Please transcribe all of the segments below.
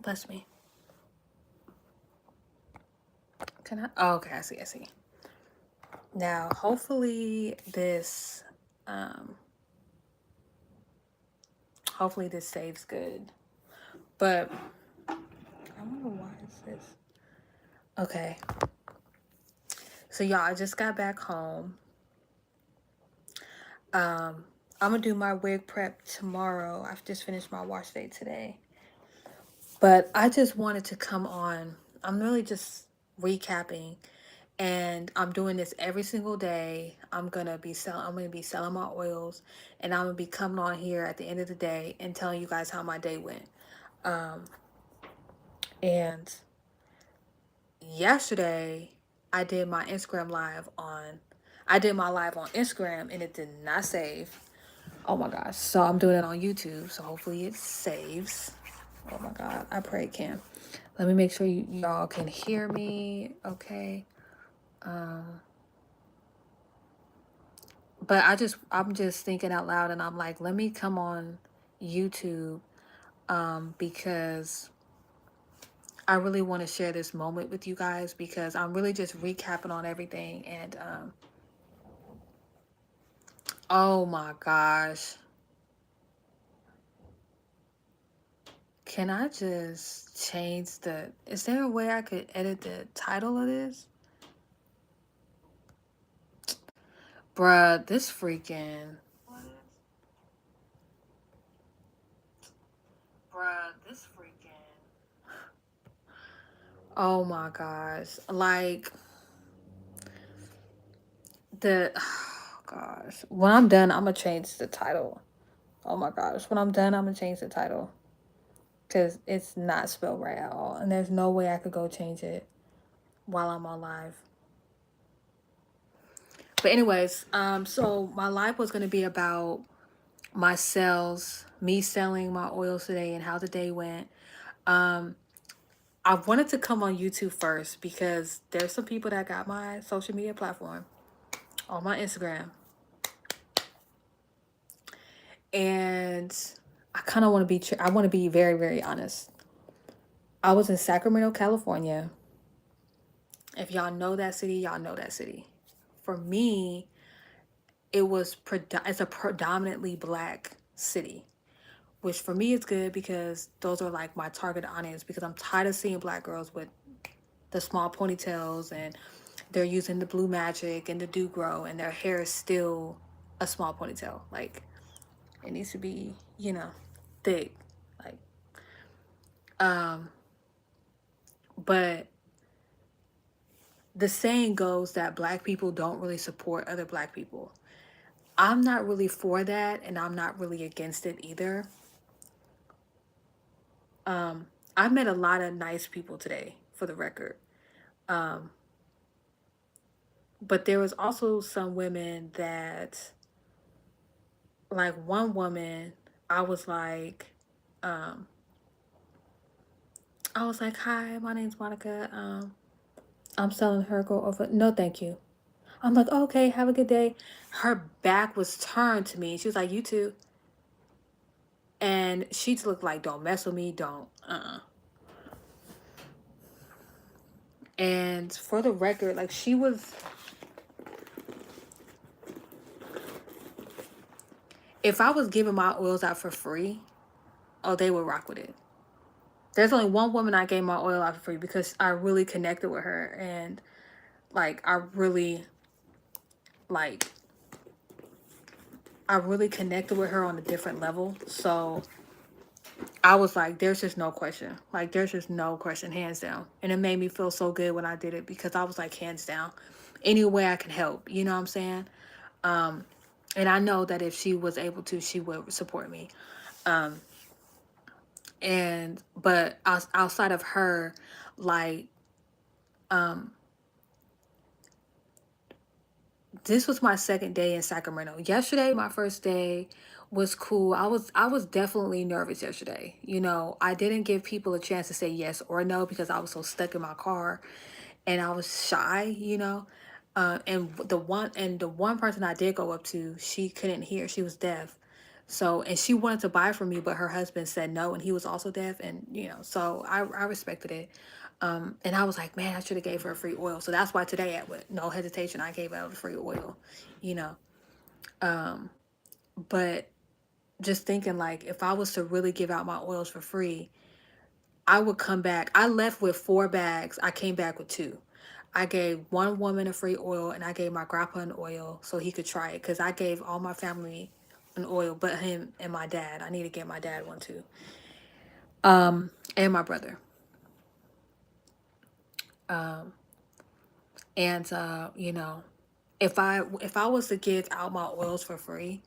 Bless me. Can I? Oh, okay, I see. Now, um, hopefully this saves good. But I wonder why is this. Okay, so y'all, I just got back home. Um, I'm gonna do my wig prep tomorrow. I've just finished my wash day today. But I just wanted to come on. I'm really just recapping, and I'm doing this every single day. I'm gonna be selling my oils, and I'm gonna be coming on here at the end of the day and telling you guys how my day went. Um, and yesterday I did my Instagram live on I did my live on Instagram and it did not save. Oh my gosh. So I'm doing it on YouTube. So hopefully it saves. Oh my God. I pray it can. Let me make sure y'all can hear me. Okay. Um, but I'm just thinking out loud and I'm like, let me come on YouTube because I really want to share this moment with you guys because I'm really just recapping on everything and oh my gosh. Can I just change is there a way I could edit the title of this? Bruh, this freaking. Bruh, this freaking. Oh my gosh. Like, oh gosh. When I'm done, I'm gonna change the title. Oh my gosh. When I'm done, I'm gonna change the title. Because it's not spelled right at all. And there's no way I could go change it while I'm on live. But anyways, so my live was gonna be about my sales, me selling my oils today and how the day went. Um, I wanted to come on YouTube first because there's some people that got my social media platform on my Instagram. And I kind of want to I want to be very, very honest. I was in Sacramento, California. If y'all know that city, y'all know that city. For me, it's a predominantly black city, which for me is good because those are like my target audience because I'm tired of seeing black girls with the small ponytails and they're using the blue magic and the do grow and their hair is still a small ponytail. Like it needs to be, thick. Like um but the saying goes that black people don't really support other black people. I'm not really for that and I'm not really against it either. Um I met a lot of nice people today for the record. Um but there was also some women that like one woman I was like um I was like, "Hi, my name's Monica. I'm selling her go over." No, thank you. I'm like, "Okay, have a good day." Her back was turned to me. She was like, "You too." And she just looked like, "Don't mess with me. Don't." And for the record, like if I was giving my oils out for free, oh, they would rock with it. There's only one woman I gave my oil out for free because I really connected with her and like like I really connected with her on a different level. So I was like, there's just no question. Like, there's just no question, hands down. And it made me feel so good when I did it because I was like, hands down, any way I can help. You know what I'm saying? Um, and I know that if she was able to, she would support me. Um, but outside of her, like, um, this was my second day in Sacramento. Yesterday, my first day was cool. I was definitely nervous yesterday. I didn't give people a chance to say yes or no because I was so stuck in my car and I was shy. And the one person I did go up to, she couldn't hear. She was deaf. So, and she wanted to buy from me, but her husband said no, and he was also deaf, and so I respected it. And I was like, man, I should have gave her free oil. So that's why today, with no hesitation, I gave out free oil, you know. Um, but just thinking, like, if I was to really give out my oils for free, I would come back. I left with 4 bags. I came back with 2. I gave one woman a free oil, and I gave my grandpa an oil so he could try it. Because I gave all my family an oil, but him and my dad. I need to get my dad one too. And my brother. Um, and if I was to give out my oils for free,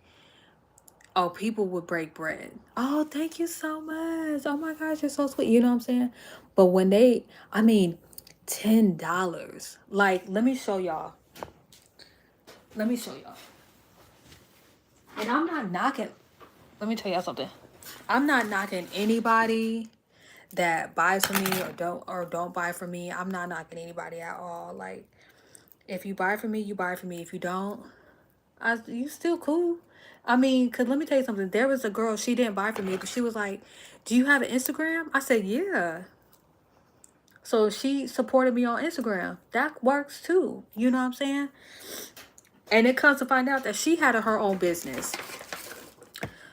oh, people would break bread. Oh, thank you so much. Oh my gosh, you're so sweet. You know what I'm saying? But when I mean, $10. Like, let me show y'all. Let me show y'all. And I'm not knocking. Let me tell y'all something. I'm not knocking anybody that buys from me or don't buy from me. I'm not knocking anybody at all. Like, if you buy from me, you buy from me. If you don't, you still cool. I mean, cause let me tell you something. There was a girl, she didn't buy from me, but she was like, "Do you have an Instagram?" I said, "Yeah." So she supported me on Instagram. That works too. You know what I'm saying? And it comes to find out that she had her own business.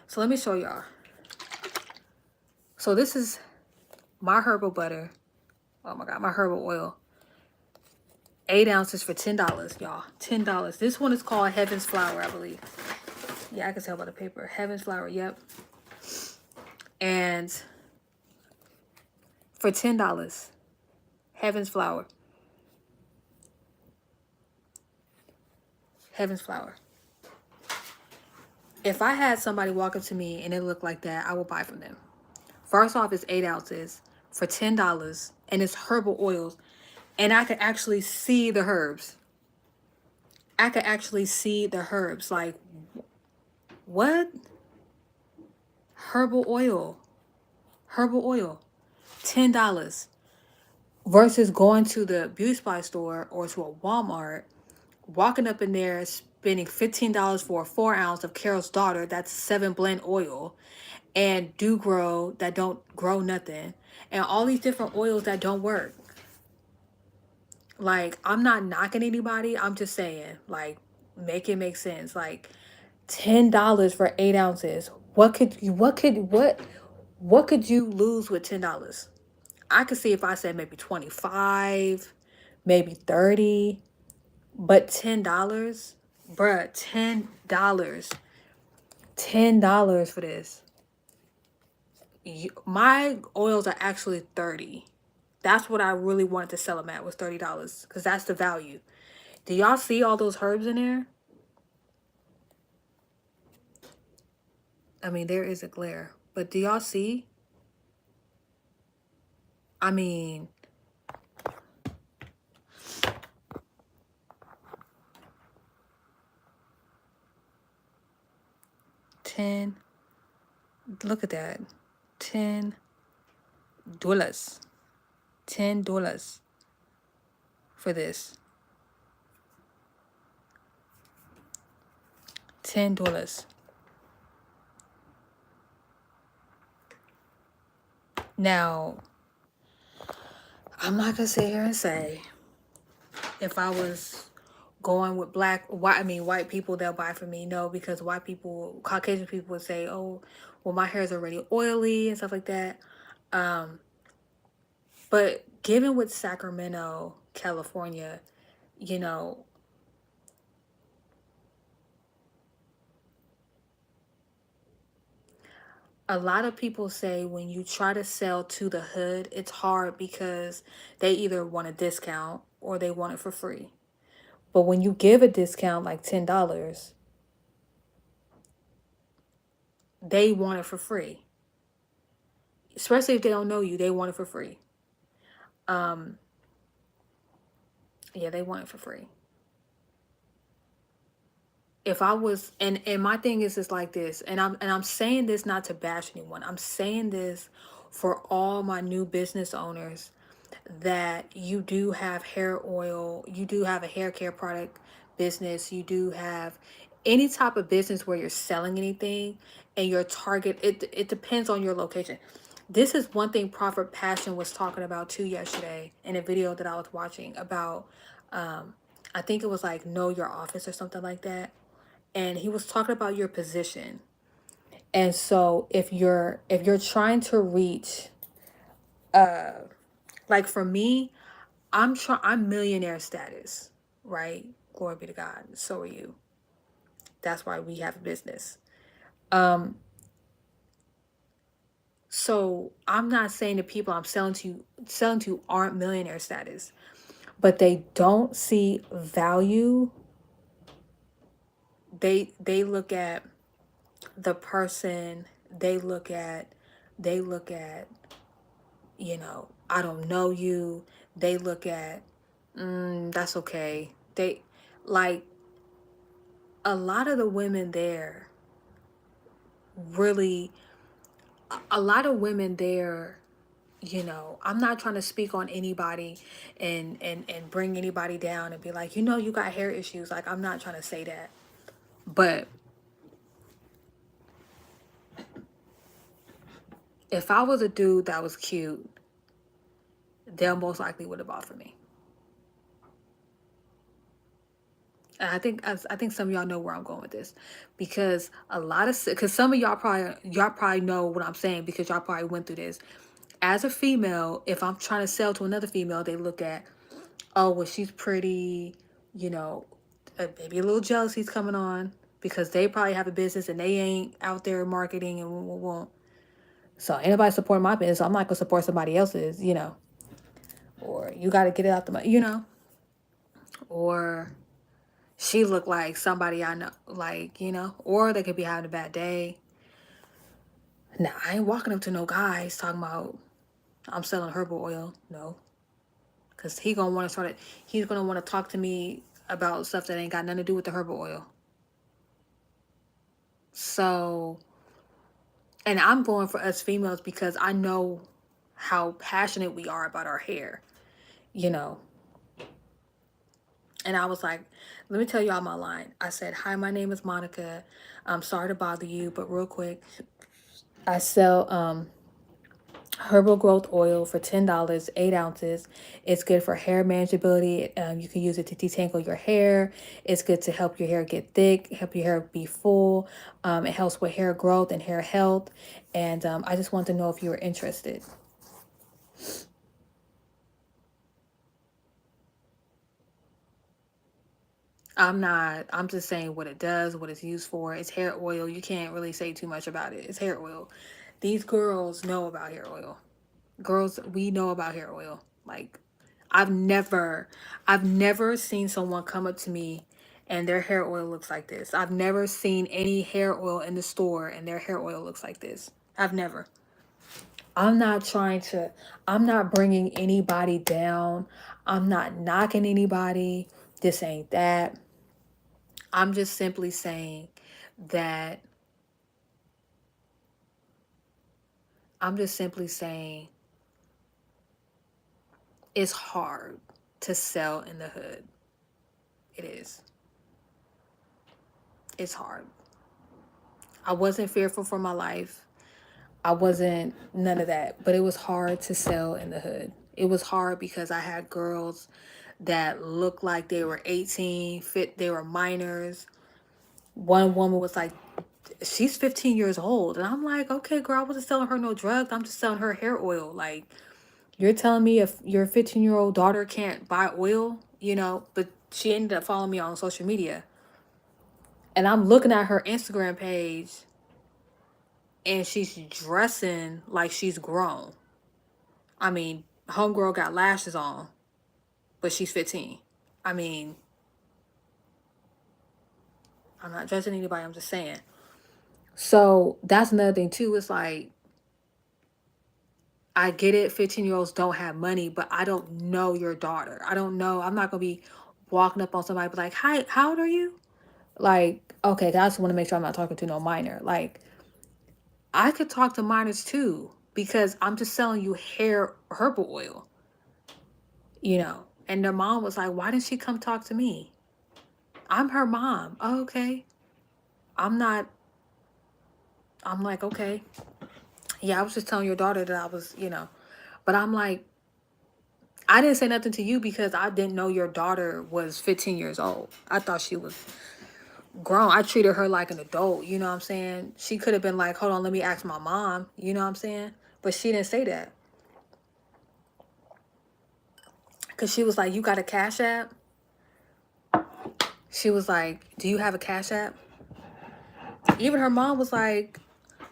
So let me show y'all. So this is my herbal butter. Oh my God, my herbal oil. 8 ounces for $10, y'all. $10. This one is called Heaven's Flower, I believe. Yeah, I can tell by the paper. Heaven's Flower, yep. And for $10, Heaven's Flower. Heaven's Flower. If I had somebody walk up to me and it looked like that, I would buy from them. First off, it's 8 ounces for $10, and it's herbal oils. And I could actually see the herbs. I could actually see the herbs. Like, what? Herbal oil. Herbal oil. $10. Versus going to the beauty supply store or to a Walmart, walking up in there, spending $15 for a 4 ounce of Carol's Daughter, that's 7 blend oil, and Do Grow that don't grow nothing, and all these different oils that don't work. Like, I'm not knocking anybody. I'm just saying, like, make it make sense. Like, $10 for 8 ounces. What could you lose with $10? I could see if I said maybe 25, maybe 30, but $10, bruh, $10 for this. My oils are actually 30. That's what I really wanted to sell them at, was $30, because that's the value. Do y'all see all those herbs in there? I mean, there is a glare, but do y'all see? I mean, ten. Look at that, $10, $10 for this. $10. Now, I'm not gonna sit here and say if I was going with white people, they'll buy from me. No, because white people, Caucasian people would say, "Oh, well, my hair is already oily," and stuff like that. But given with Sacramento, California, you know, a lot of people say when you try to sell to the hood, it's hard because they either want a discount or they want it for free. But when you give a discount like $10, they want it for free. Especially if they don't know you, they want it for free. Yeah, they want it for free. If I was, and my thing is like this, and I'm saying this not to bash anyone. I'm saying this for all my new business owners, that you do have hair oil, you do have a hair care product business, you do have any type of business where you're selling anything and your target, it depends on your location. This is one thing Prophet Passion was talking about too yesterday in a video that I was watching about, I think it was like know your office or something like that. And he was talking about your position. And so if you're trying to reach, like for me, I'm millionaire status, right? Glory be to God. So are you. That's why we have a business. So I'm not saying the people I'm selling to aren't millionaire status, but they don't see value. They look at the person, they look at, I don't know you. They look at, that's okay. They like a lot of the women there really a lot of women there, I'm not trying to speak on anybody and bring anybody down and be like, you got hair issues. Like, I'm not trying to say that. But if I was a dude that was cute, they'll most likely would have bought for me. And I think some of y'all know where I'm going with this, because because some of y'all probably know what I'm saying, because y'all probably went through this. As a female, if I'm trying to sell to another female, they look at, oh, well, she's pretty, you know, maybe a little jealousy's coming on because they probably have a business and they ain't out there marketing and won't. So ain't nobody supporting my business. So I'm not gonna support somebody else's. Or you got to get it out or she looked like somebody I know, or they could be having a bad day. Now, I ain't walking up to no guys talking about I'm selling herbal oil. No, because he's gonna want to talk to me about stuff that ain't got nothing to do with the herbal oil. So, and I'm going for us females because I know how passionate we are about our hair, you know. And I was like, let me tell y'all my line. I said, hi, my name is Monica. I'm sorry to bother you, but real quick, I sell herbal growth oil for $10, 8 ounces. It's good for hair manageability. You can use it to detangle your hair. It's good to help your hair get thick, help your hair be full. It helps with hair growth and hair health. And I just want to know if you were interested. I'm just saying what it does, what it's used for. It's hair oil. You can't really say too much about it. It's hair oil. These girls know about hair oil. Girls, we know about hair oil. Like, I've never I've never seen someone come up to me and their hair oil looks like this. I've never seen any hair oil in the store and their hair oil looks like this. I've never. I'm not trying to I'm not bringing anybody down. I'm not knocking anybody. This ain't that. I'm just simply saying that I'm just simply saying it's hard to sell in the hood. It is. It's hard. I wasn't fearful for my life. I wasn't none of that, but it was hard to sell in the hood. It was hard because I had girls that looked like they were 18, they were minors. One woman was like, she's 15 years old. And I'm like, okay, girl, I wasn't selling her no drugs. I'm just selling her hair oil. Like, you're telling me if your 15-year-old daughter can't buy oil, but she ended up following me on social media. And I'm looking at her Instagram page and she's dressing like she's grown. I mean, homegirl got lashes on, but she's 15. I mean, I'm not judging anybody, I'm just saying. So that's another thing too. It's like, I get it, 15-year-olds don't have money, but I don't know your daughter. I don't know. I'm not gonna be walking up on somebody, be like, hi, how old are you? Like, okay, I just want to make sure I'm not talking to no minor. Like, I could talk to minors too, because I'm just selling you hair herbal oil. And their mom was like, why didn't she come talk to me? I'm her mom. Oh, okay. I'm not, I'm like, okay, yeah, I was just telling your daughter that I was, but I'm like, I didn't say nothing to you because I didn't know your daughter was 15 years old. I thought she was grown. I treated her like an adult, you know what I'm saying? She could have been like, hold on, let me ask my mom, you know what I'm saying? But she didn't say that. Because she was like, you got a Cash App? She was like, do you have a Cash App? Even her mom was like,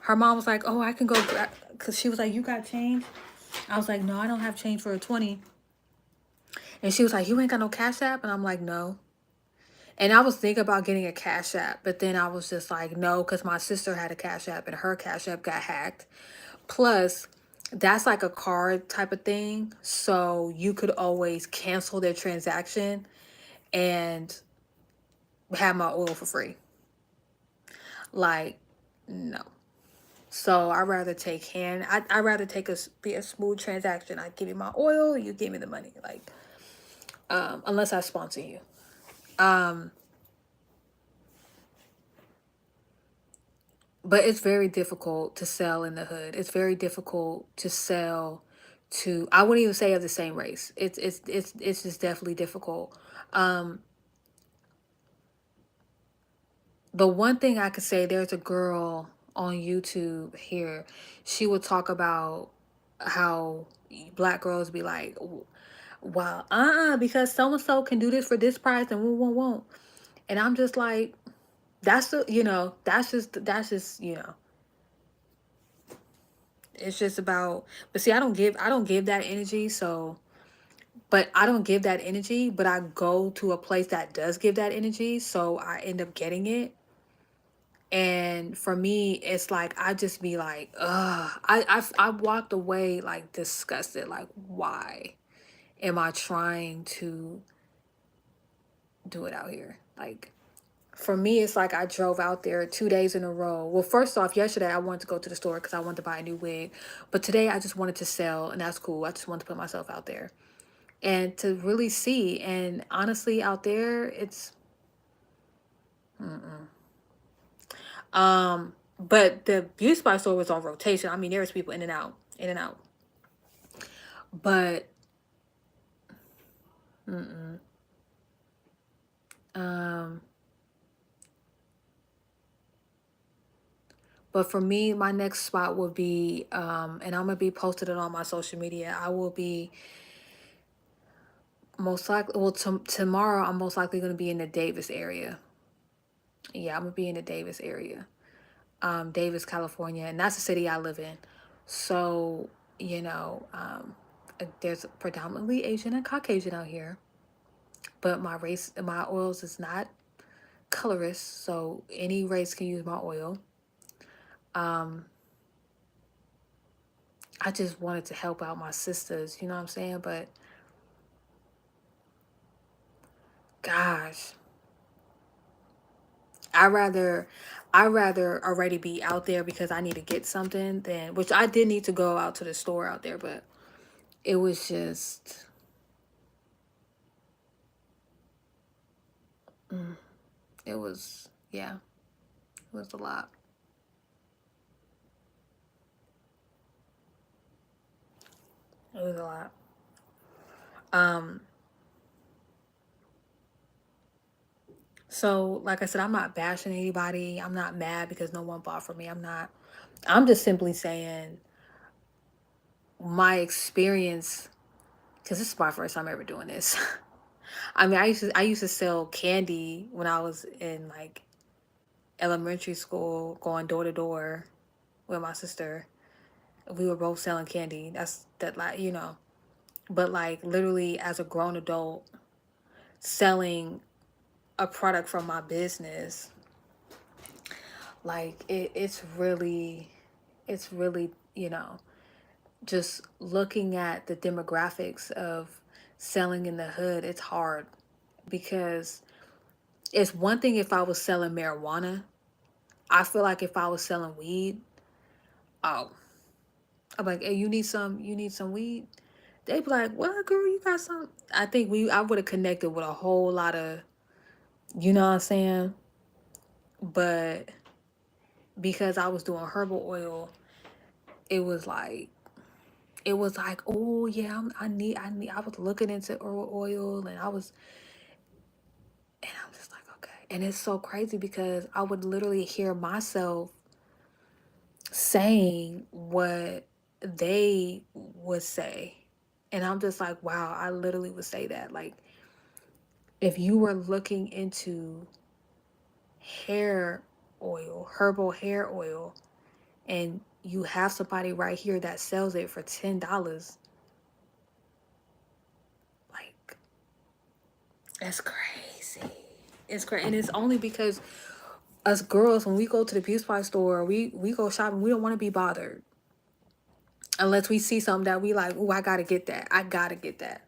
oh, I can go grab, because she was like, you got change? I was like, no, I don't have change for a 20. And she was like, you ain't got no Cash App? And I'm like, no. And I was thinking about getting a Cash App, but then I was just like, no, because my sister had a Cash App and her Cash App got hacked. Plus, that's like a card type of thing. So you could always cancel their transaction and have my oil for free. Like, no. So I rather take I rather take be a smooth transaction. I give you my oil, you give me the money. Like, unless I sponsor you. Um, but it's very difficult to sell in the hood. It's very difficult to sell to, I wouldn't even say of the same race. It's just definitely difficult. Um, the one thing I could say, there's a girl on YouTube here. She would talk about how black girls be like, wow, because so and so can do this for this price and we won't. And I'm just like, that's just, it's just about, but see, I don't give that energy. So, but I don't give that energy, but I go to a place that does give that energy. So I end up getting it. And for me, it's like, I just be like, ugh, I walked away like disgusted. Like, why am I trying to do it out here? Like, for me, it's like I drove out there 2 days in a row. Well, first off, yesterday I wanted to go to the store because I wanted to buy a new wig. But today I just wanted to sell, and that's cool. I just wanted to put myself out there and to really see. And honestly, out there, it's, mm-mm. But the beauty supply store was on rotation. I mean, there was people in and out, in and out. But, mm-mm. Um, but for me, my next spot would be, and I'm gonna be posted it on my social media. I will be most likely, well, tomorrow I'm most likely gonna be in the Davis area. Yeah, I'm gonna be in the Davis area, Davis, California, and that's the city I live in. So, there's predominantly Asian and Caucasian out here, but my oils is not colorist, so any race can use my oil. Um, I just wanted to help out my sisters, you know what I'm saying? But gosh, I rather I rather already be out there because I need to get something than, which I did need to go out to the store out there, but it was just, mm, it was, yeah, it was a lot. It was a lot. Um, so like I said, I'm not bashing anybody. I'm not mad because no one bought for me. I'm not. I'm just simply saying my experience, because this is my first time ever doing this. I mean, I used to sell candy when I was in like elementary school, going door to door with my sister. We were both selling candy. That's that, like, but like literally as a grown adult selling a product from my business, like it's really, just looking at the demographics of selling in the hood, it's hard because it's one thing if I was selling marijuana. I feel like if I was selling weed, oh, I'm like, hey, you need some weed? They'd be like, what, girl, you got some? I think I would have connected with a whole lot of, you know what I'm saying? But because I was doing herbal oil, it was like oh yeah, I was looking into herbal oil, and I'm just like, okay. And it's so crazy because I would literally hear myself saying what they would say. And I'm just like, wow, I literally would say that. Like, if you were looking into hair oil, herbal hair oil, and you have somebody right here that sells it for $10, like, it's crazy. It's crazy. And it's only because us girls, when we go to the beauty supply store, we go shopping, we don't want to be bothered. Unless we see something that we like, oh, I gotta get that. I gotta get that.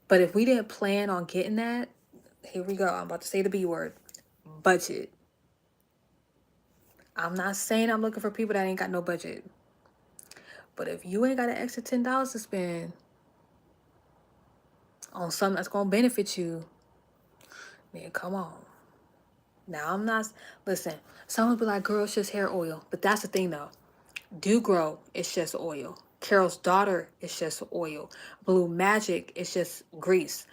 But if we didn't plan on getting that, here we go. I'm about to say the B word. Budget. I'm not saying I'm looking for people that ain't got no budget. But if you ain't got an extra $10 to spend on something that's gonna benefit you, then come on. Now I'm not listen, someone be like, girl, it's just hair oil. But that's the thing though. Do Grow is just oil. Carol's Daughter is just oil. Blue Magic is just grease.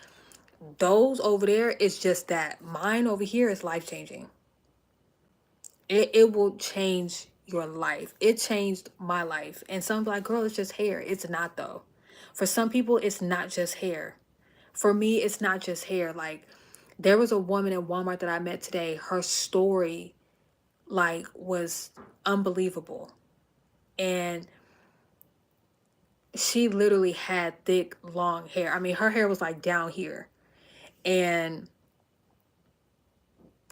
Those over there is just that. Mine over here is life changing. It will change your life. It changed my life. And some be like, girl, it's just hair. It's not though. For some people, it's not just hair. For me, it's not just hair. Like, there was a woman in Walmart that I met today. Her story, like, was unbelievable. And she literally had thick, long hair. I mean, her hair was like down here. And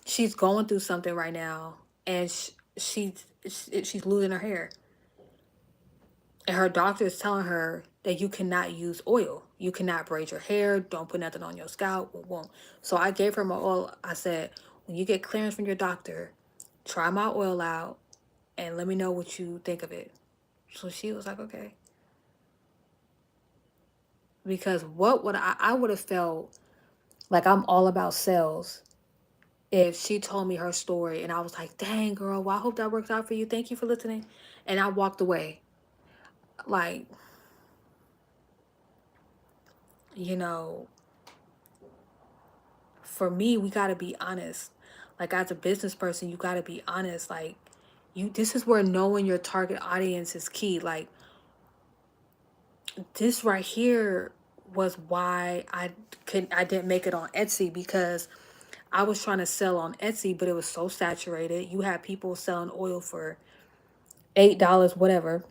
she's going through something right now. And she's losing her hair. And her doctor is telling her that you cannot use oil. You cannot braid your hair. Don't put nothing on your scalp. It won't. So I gave her my oil. I said, when you get clearance from your doctor, try my oil out and let me know what you think of it. So she was like, okay. Because what would I would have felt like I'm all about sales if she told me her story and I was like, dang girl, well, I hope that works out for you. Thank you for listening. And I walked away. Like, you know, for me, we got to be honest. Like, as a business person, you got to be honest. Like, this is where knowing your target audience is key. Like, this right here was why I didn't make it on Etsy, because I was trying to sell on Etsy, but it was so saturated. You had people selling oil for $8, whatever,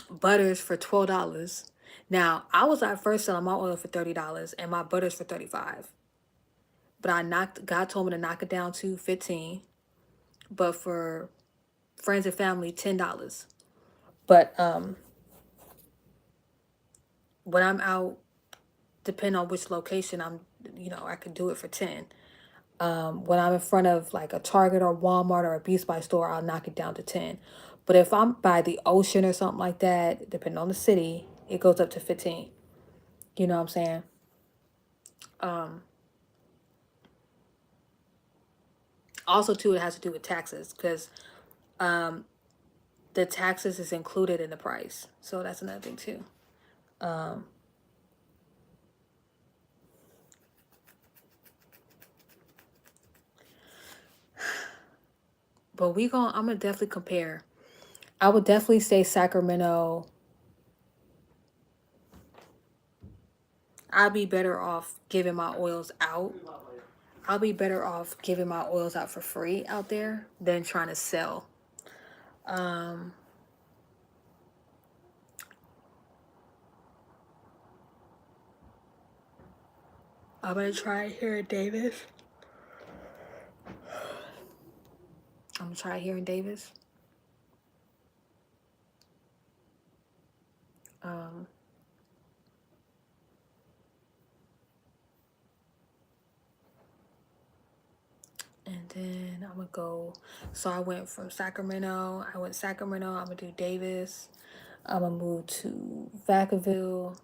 butters for $12. Now, I was at first selling my oil for $30 and my butters for $35. But God told me to knock it down to 15. But for friends and family, $10. But when I'm out, depending on which location I could do it for 10. When I'm in front of like a Target or Walmart or a Beast Buy store, I'll knock it down to 10. But if I'm by the ocean or something like that, depending on the city, it goes up to 15. You know what I'm saying? Also, too, it has to do with taxes, because the taxes is included in the price. So that's another thing too. But I'm gonna definitely compare. I would definitely say Sacramento. I'd be better off giving my oils out. I'll be better off giving my oils out for free out there than trying to sell. I'm gonna try here in Davis. I'm gonna try here in Davis. Um, and then I'm gonna go. So I went from Sacramento. I went Sacramento. I'm gonna do Davis. I'm gonna move to Vacaville.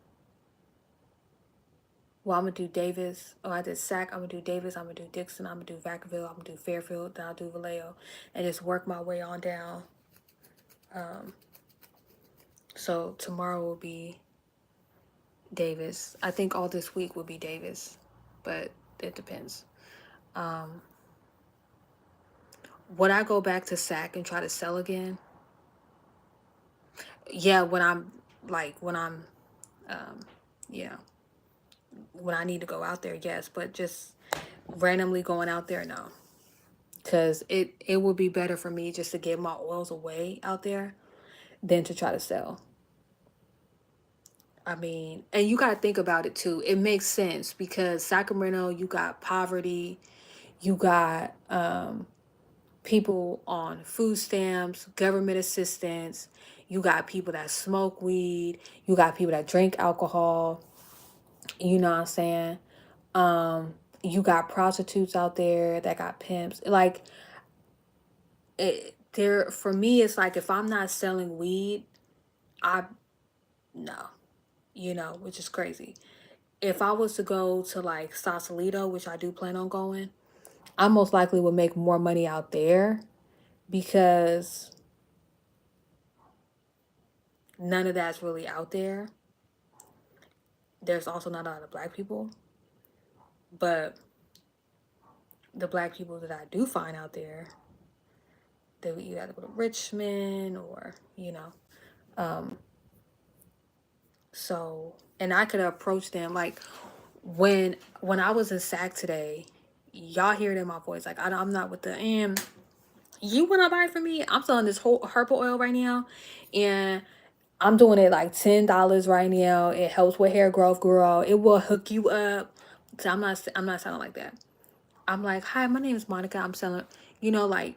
Well, I'm gonna do Davis. Oh, I did Sac. I'm gonna do Davis. I'm gonna do Dixon. I'm gonna do Vacaville. I'm gonna do Fairfield. Then I'll do Vallejo, and just work my way on down. Um, so tomorrow will be Davis. I think all this week will be Davis, but it depends. Um, would I go back to Sac and try to sell again? Yeah, when I'm, um, you know, when I need to go out there, yes. But just randomly going out there, no. Because it would be better for me just to give my oils away out there than to try to sell. I mean, and you got to think about it too. It makes sense because Sacramento, you got poverty, you got people on food stamps, government assistance, you got people that smoke weed, you got people that drink alcohol, you know what I'm saying? You got prostitutes out there that got pimps. Like there for me it's like if I'm not selling weed, I no, which is crazy. If I was to go to like Sausalito, which I do plan on going, I most likely would make more money out there because none of that's really out there. There's also not a lot of black people, but the black people that I do find out there, they would either have to go to Richmond or, um, so, and I could approach them like when I was in SAC today, y'all hear it in my voice. Like I'm not with the you wanna buy from me? I'm selling this whole herbal oil right now, and I'm doing it like $10 right now. It helps with hair growth, girl. It will hook you up. So I'm not sounding like that. I'm like, hi, my name is Monica. I'm selling, like,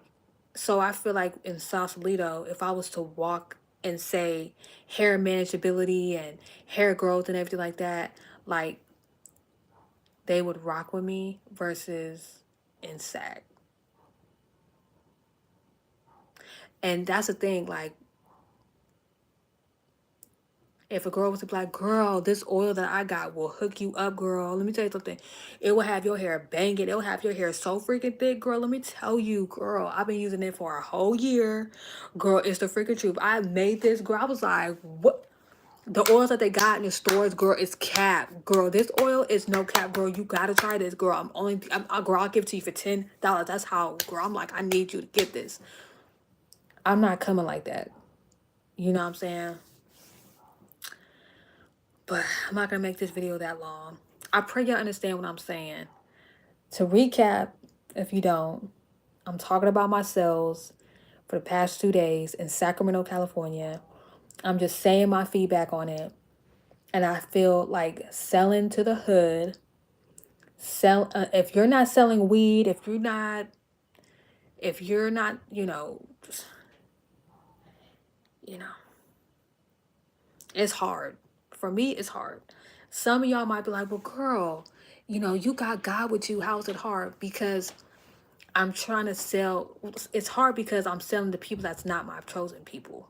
so I feel like in Sausalito, if I was to walk and say hair manageability and hair growth and everything like that, like they would rock with me versus in SAC. And that's the thing, like if a girl was a black girl, this oil that I got will hook you up, girl. Let me tell you something. It will have your hair banging. It will have your hair so freaking thick, girl. Let me tell you, girl. I've been using it for a whole year. Girl, it's the freaking truth. I made this, girl. I was like, what? The oils that they got in the stores, girl, is cap. Girl, this oil is no cap, girl. You gotta try this, girl. Girl, I'll give it to you for $10. That's how, girl. I'm like, I need you to get this. I'm not coming like that. You know what I'm saying? But I'm not gonna make this video that long. I pray y'all understand what I'm saying. To recap, if you don't, I'm talking about my sales for the past 2 days in Sacramento, California. I'm just saying my feedback on it. And I feel like selling to the hood, if you're not selling weed, if you're not, you know, it's hard. For me, it's hard. Some of y'all might be like, well, girl, you got God with you. How's it hard? Because I'm trying to sell. It's hard because I'm selling to people that's not my chosen people.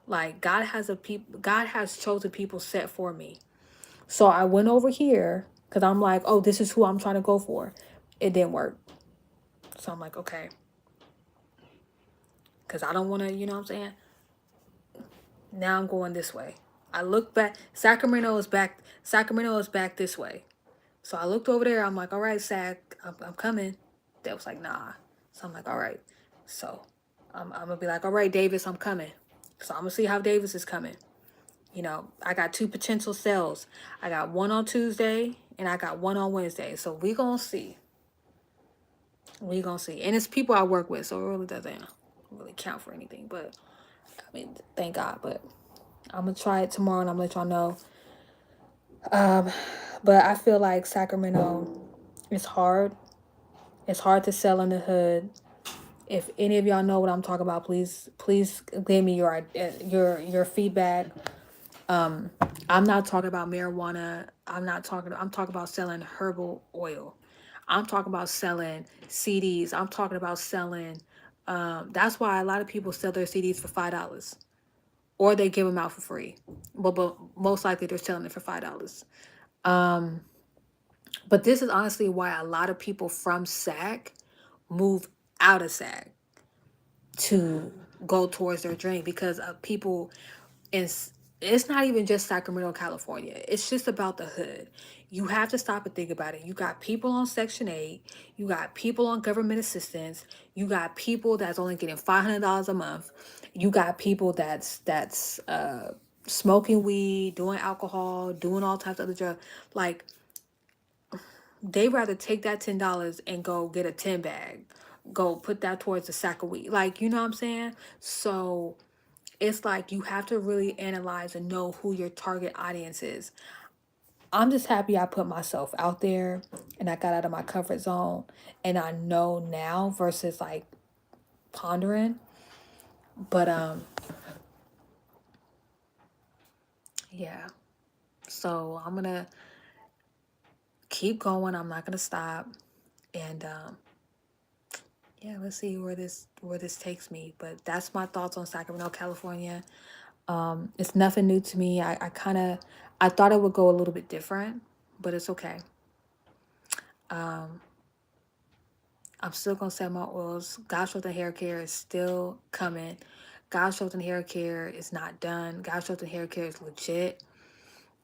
Like God has chosen people set for me. So I went over here because I'm like, oh, this is who I'm trying to go for. It didn't work. So I'm like, okay, because I don't want to, you know what I'm saying? Now I'm going this way. I look back. Sacramento is back. Sacramento is back this way. So I looked over there. I'm like, all right, Sac, I'm coming. They was like, nah. So I'm like, all right. So I'm going to be like, all right, Davis, I'm coming. So I'm going to see how Davis is coming. I got 2 potential sales. I got one on Tuesday and I got one on Wednesday. So we going to see. We going to see. And it's people I work with. So it really doesn't really count for anything. But, I mean, thank God. But I'm going to try it tomorrow and I'm going to let y'all know. But I feel like Sacramento is hard. It's hard to sell in the hood. If any of y'all know what I'm talking about, please give me your feedback. I'm not talking about marijuana. I'm talking about selling herbal oil. I'm talking about selling CDs. I'm talking about selling that's why a lot of people sell their CDs for $5 or they give them out for free. But most likely they're selling it for $5. But this is honestly why a lot of people from SAC move out of SAC to go towards their dream, because of people in it's not even just Sacramento, California. It's just about the hood. You have to stop and think about it. You got people on Section 8, you got people on government assistance, you got people that's only getting $500 a month, you got people that's smoking weed, doing alcohol, doing all types of other drugs. Like, they rather take that $10 and go get a 10 bag, go put that towards a sack of weed. Like, you know what I'm saying? So it's like you have to really analyze and know who your target audience is. I'm just happy I put myself out there and I got out of my comfort zone, and I know now versus like pondering. But yeah. So I'm gonna keep going. I'm not gonna stop. And yeah, let's see where this takes me. But that's my thoughts on Sacramento, California. It's nothing new to me. I kind of I thought it would go a little bit different, but it's okay. Um, I'm still gonna sell my oils. God Chosen Hair Care is still coming. God Chosen Hair Care is not done. God Chosen Hair Care is legit.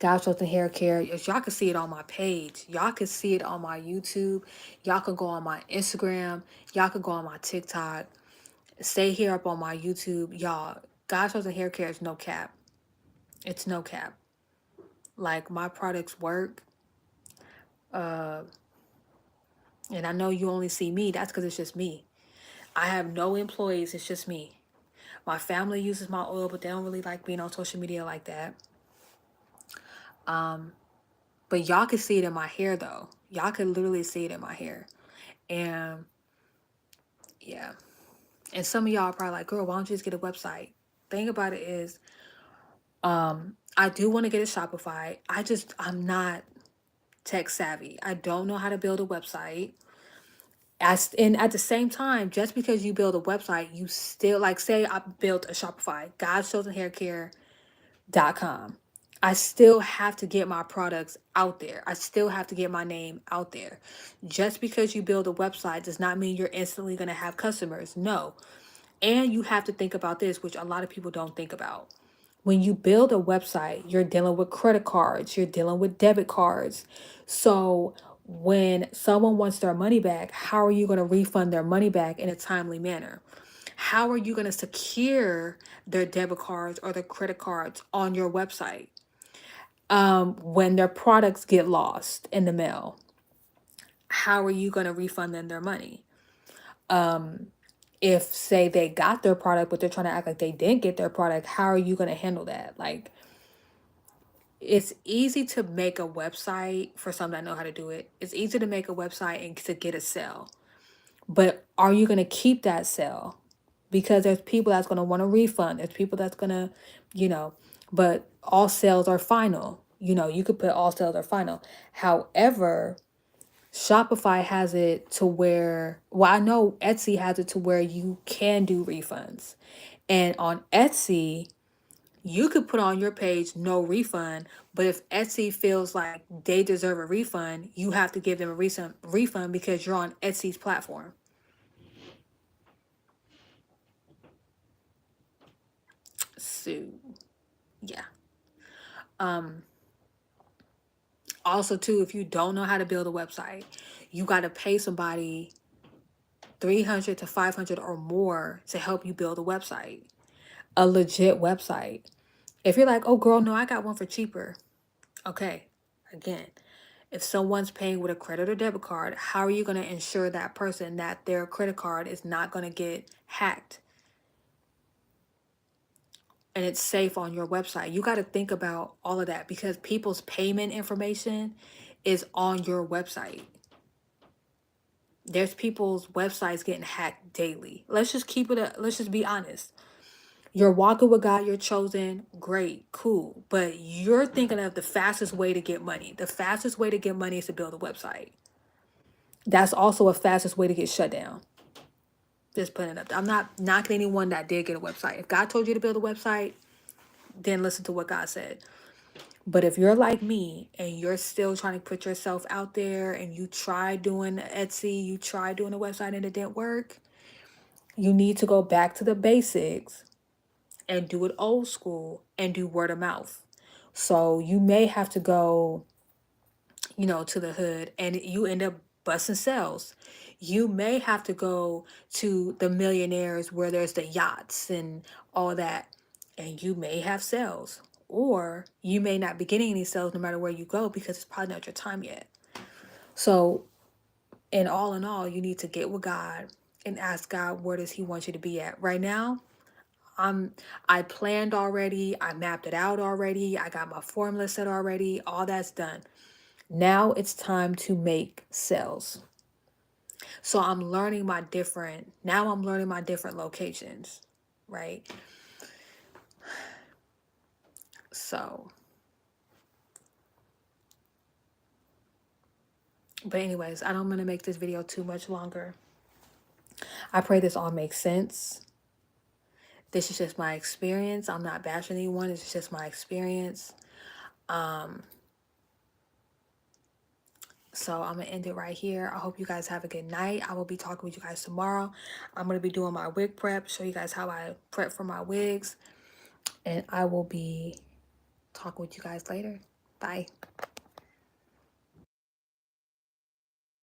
God Chosen Hair Care, if y'all can see it on my page, y'all can see it on my YouTube, y'all can go on my Instagram, y'all can go on my TikTok. Stay here up on my YouTube, y'all. God Chosen Hair Care is no cap. It's no cap. Like, my products work. Uh, and I know you only see me. That's because it's just me. I have no employees. It's just me. My family uses my oil, but they don't really like being on social media like that. Um, but y'all can see it in my hair though. Y'all can literally see it in my hair. And yeah. And some of y'all are probably like, girl, why don't you just get a website? Thing about it is, I do want to get a Shopify. I'm not tech savvy. I don't know how to build a website. And at the same time, just because you build a website, you still, like, say I built a Shopify, God's Chosen Hair Care.com. I still have to get my products out there. I still have to get my name out there. Just because you build a website does not mean you're instantly going to have customers. No. And you have to think about this, which a lot of people don't think about. When you build a website, you're dealing with credit cards, you're dealing with debit cards. So when someone wants their money back, how are you going to refund their money back in a timely manner? How are you going to secure their debit cards or their credit cards on your website when their products get lost in the mail? How are you going to refund them their money? If, say, they got their product, but they're trying to act like they didn't get their product, how are you going to handle that? Like, it's easy to make a website for some that know how to do it. It's easy to make a website and to get a sale. But are you going to keep that sale? Because there's people that's going to want a refund. There's people that's going to, you know, but all sales are final. You know, you could put all sales are final. However, Shopify has it to where, well, I know Etsy has it to where you can do refunds. And on Etsy, you could put on your page no refund, but if Etsy feels like they deserve a refund, you have to give them a refund because you're on Etsy's platform. So, yeah. Um Also too, if you don't know how to build a website, you got to pay somebody 300 to 500 or more to help you build a website, a legit website. If you're like, "Oh girl, no, I got one for cheaper." Okay. Again, if someone's paying with a credit or debit card, how are you going to ensure that person that their credit card is not going to get hacked and it's safe on your website? You got to think about all of that because people's payment information is on your website. There's people's websites getting hacked daily. Let's just be honest. You're walking with God, you're chosen, great, cool. But you're thinking of the fastest way to get money. The fastest way to get money is to build a website. That's also a fastest way to get shut down. Just putting it up. I'm not knocking anyone that did get a website. If God told you to build a website, then listen to what God said. But if you're like me and you're still trying to put yourself out there and you try doing Etsy, you try doing a website and it didn't work, you need to go back to the basics and do it old school and do word of mouth. So you may have to go, to the hood and you end up busting sales. You may have to go to the millionaires where there's the yachts and all that, and you may have sales. Or you may not be getting any sales no matter where you go because it's probably not your time yet. So, in all, you need to get with God and ask God, where does He want you to be at? Right now, I'm I planned already, I mapped it out already, I got my formula set already, all that's done. Now it's time to make sales. So I'm learning my different locations, right? So, but anyways, I don't want to make this video too much longer. I pray this all makes sense. This is just my experience. I'm not bashing anyone. It's just my experience. So I'm going to end it right here. I hope you guys have a good night. I will be talking with you guys tomorrow. I'm going to be doing my wig prep, show you guys how I prep for my wigs. And I will be talking with you guys later. Bye.